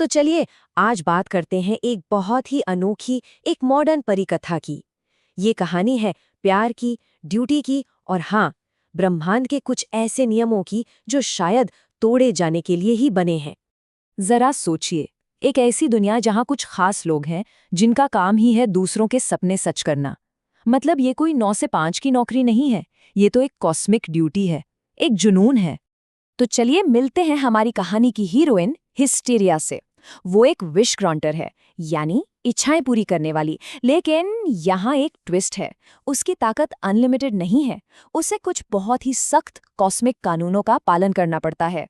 तो चलिए आज बात करते हैं एक बहुत ही अनोखी, एक मॉडर्न परिकथा की। ये कहानी है प्यार की, ड्यूटी की और हाँ, ब्रह्मांड के कुछ ऐसे नियमों की जो शायद तोड़े जाने के लिए ही बने हैं। जरा सोचिए, एक ऐसी दुनिया जहां कुछ खास लोग हैं जिनका काम ही है दूसरों के सपने सच करना। मतलब ये कोई 9 से 5 की नौकरी नहीं है, ये तो एक कॉस्मिक ड्यूटी है, एक जुनून है। तो चलिए मिलते हैं हमारी कहानी की हीरोइन हिस्टीरिया से। वो एक विश ग्रांटर है, यानी इच्छाएं पूरी करने वाली। लेकिन यहाँ एक ट्विस्ट है, उसकी ताकत अनलिमिटेड नहीं है, उसे कुछ बहुत ही सख्त कॉस्मिक कानूनों का पालन करना पड़ता है।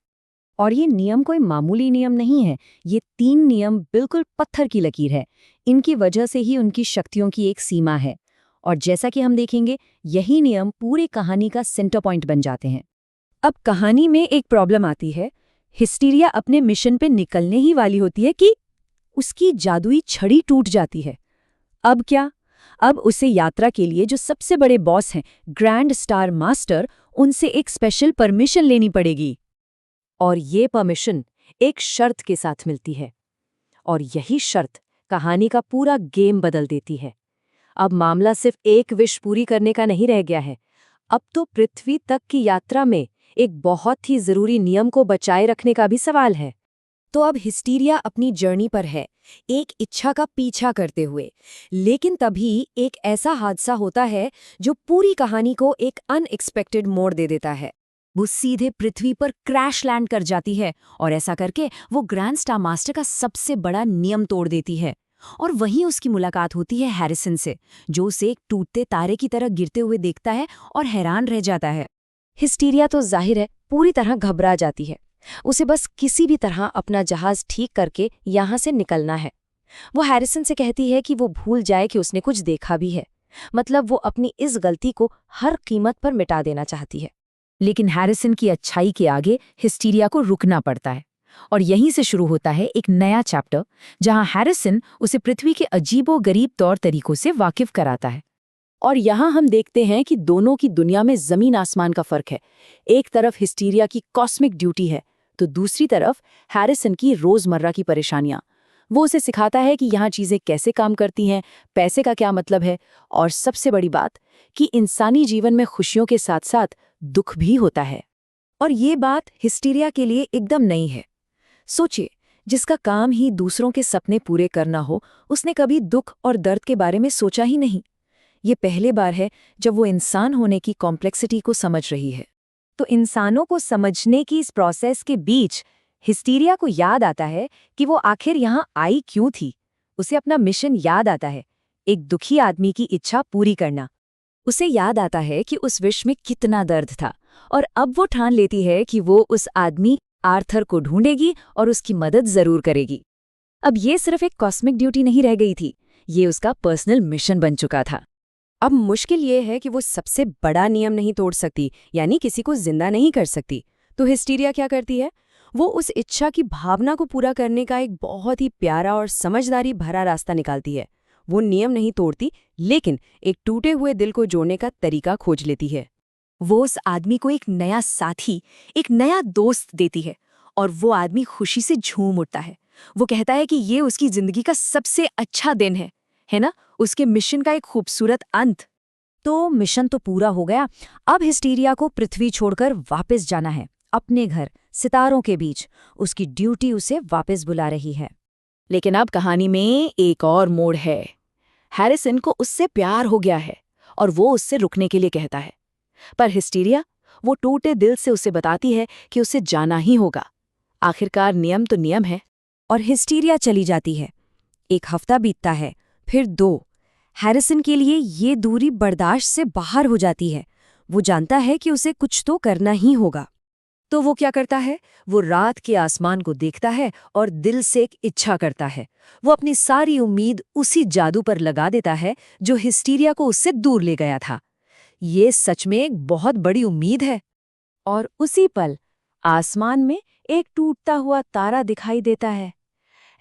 और ये नियम कोई मामूली नियम नहीं है, ये 3 नियम बिल्कुल पत्थर की लकीर है। इनकी वजह से ही उनकी शक्तियों की एक सीमा है। और जैसा कि हम देखेंगे, यही नियम पूरी कहानी का सेंटर पॉइंट बन जाते हैं। अब कहानी में एक प्रॉब्लम आती है। हिस्टीरिया अपने मिशन पे निकलने ही वाली होती है कि उसकी जादुई छड़ी टूट जाती है। अब क्या? अब उसे यात्रा के लिए जो सबसे बड़े बॉस हैं, ग्रैंड स्टार मास्टर, उनसे एक स्पेशल परमिशन लेनी पड़ेगी। और ये परमिशन एक शर्त के साथ मिलती है। और यही शर्त कहानी का पूरा गेम बदल देती है। अब मामला सिर्फ एक विश पूरी करने का नहीं रह गया है। अब तो पृथ्वी तक की यात्रा में एक बहुत ही जरूरी नियम को बचाए रखने का भी सवाल है। तो अब हिस्टीरिया अपनी जर्नी पर है, एक इच्छा का पीछा करते हुए। लेकिन तभी एक ऐसा हादसा होता है जो पूरी कहानी को एक अनएक्सपेक्टेड मोड़ दे देता है। वो सीधे पृथ्वी पर क्रैश लैंड कर जाती है और ऐसा करके वो ग्रैंड स्टार मास्टर का सबसे बड़ा नियम तोड़ देती है। और वहीं उसकी मुलाकात होती है हैरिसन से, जो उसे एक टूटते तारे की तरह गिरते हुए देखता है और हैरान रह जाता है। हिस्टीरिया तो जाहिर है पूरी तरह घबरा जाती है। उसे बस किसी भी तरह अपना जहाज ठीक करके यहाँ से निकलना है। वो हैरिसन से कहती है कि वो भूल जाए कि उसने कुछ देखा भी है। मतलब वो अपनी इस गलती को हर कीमत पर मिटा देना चाहती है। लेकिन हैरिसन की अच्छाई के आगे हिस्टीरिया को रुकना पड़ता है। और यहीं से शुरू होता है एक नया चैप्टर, जहां हैरिसन उसे पृथ्वी के अजीबो-गरीब तौर तरीकों से वाकिफ कराता है। और यहाँ हम देखते हैं कि दोनों की दुनिया में जमीन आसमान का फर्क है। एक तरफ हिस्टीरिया की कॉस्मिक ड्यूटी है, तो दूसरी तरफ हैरिसन की रोजमर्रा की परेशानियां। वो उसे सिखाता है कि यहाँ चीजें कैसे काम करती हैं, पैसे का क्या मतलब है, और सबसे बड़ी बात कि इंसानी जीवन में खुशियों के साथ साथ दुख भी होता है। और ये बात हिस्टीरिया के लिए एकदम नई है। सोचिए, जिसका काम ही दूसरों के सपने पूरे करना हो, उसने कभी दुख और दर्द के बारे में सोचा ही नहीं। ये पहली बार है जब वो इंसान होने की कॉम्प्लेक्सिटी को समझ रही है। तो इंसानों को समझने की इस प्रोसेस के बीच हिस्टीरिया को याद आता है कि वो आखिर यहाँ आई क्यों थी। उसे अपना मिशन याद आता है, एक दुखी आदमी की इच्छा पूरी करना। उसे याद आता है कि उस विश्व में कितना दर्द था, और अब वो ठान लेती है कि वो उस आदमी आर्थर को ढूंढेगी और उसकी मदद जरूर करेगी। अब ये सिर्फ एक कॉस्मिक ड्यूटी नहीं रह गई थी, ये उसका पर्सनल मिशन बन चुका था। अब मुश्किल ये है कि वो सबसे बड़ा नियम नहीं तोड़ सकती, यानी किसी को जिंदा नहीं कर सकती। तो हिस्टीरिया क्या करती है? वो उस इच्छा की भावना को पूरा करने का एक बहुत ही प्यारा और समझदारी भरा रास्ता निकालती है। वो नियम नहीं तोड़ती, लेकिन एक टूटे हुए दिल को जोड़ने का तरीका खोज लेती है। वो उस आदमी को एक नया साथी, एक नया दोस्त देती है, और वो आदमी खुशी से झूम उठता है। वो कहता है कि ये उसकी जिंदगी का सबसे अच्छा दिन है ना? उसके मिशन का एक खूबसूरत अंत। तो मिशन तो पूरा हो गया। अब हिस्टीरिया को पृथ्वी छोड़कर वापस जाना है, अपने घर, सितारों के बीच। उसकी ड्यूटी उसे वापस बुला रही है। लेकिन अब कहानी में एक और मोड़ है। हैरिसन को उससे प्यार हो गया है और वो उससे रुकने के लिए कहता है। पर हिस्टीरिया, वो टूटे दिल से उसे बताती है कि उसे जाना ही होगा। आखिरकार नियम तो नियम है। और हिस्टीरिया चली जाती है। एक हफ्ता बीतता है, फिर 2। हैरिसन के लिए ये दूरी बर्दाश्त से बाहर हो जाती है। वो जानता है कि उसे कुछ तो करना ही होगा। तो वो क्या करता है? वो रात के आसमान को देखता है और दिल से एक इच्छा करता है। वो अपनी सारी उम्मीद उसी जादू पर लगा देता है जो हिस्टीरिया को उससे दूर ले गया था। ये सच में एक बहुत बड़ी उम्मीद है। और उसी पल आसमान में एक टूटता हुआ तारा दिखाई देता है।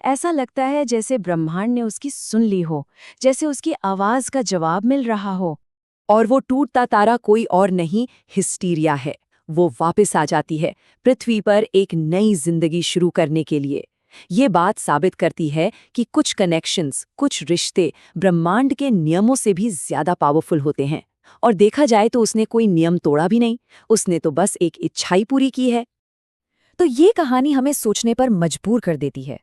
ऐसा लगता है जैसे ब्रह्मांड ने उसकी सुन ली हो, जैसे उसकी आवाज का जवाब मिल रहा हो। और वो टूटता तारा कोई और नहीं, हिस्टीरिया है। वो वापस आ जाती है पृथ्वी पर एक नई जिंदगी शुरू करने के लिए। ये बात साबित करती है कि कुछ कनेक्शंस, कुछ रिश्ते ब्रह्मांड के नियमों से भी ज्यादा पावरफुल होते हैं। और देखा जाए तो उसने कोई नियम तोड़ा भी नहीं, उसने तो बस एक इच्छा ही पूरी की है। तो ये कहानी हमें सोचने पर मजबूर कर देती है,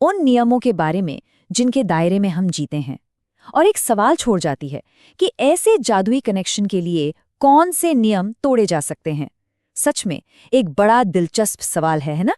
उन नियमों के बारे में जिनके दायरे में हम जीते हैं, और एक सवाल छोड़ जाती है कि ऐसे जादुई कनेक्शन के लिए कौन से नियम तोड़े जा सकते हैं। सच में एक बड़ा दिलचस्प सवाल है ना?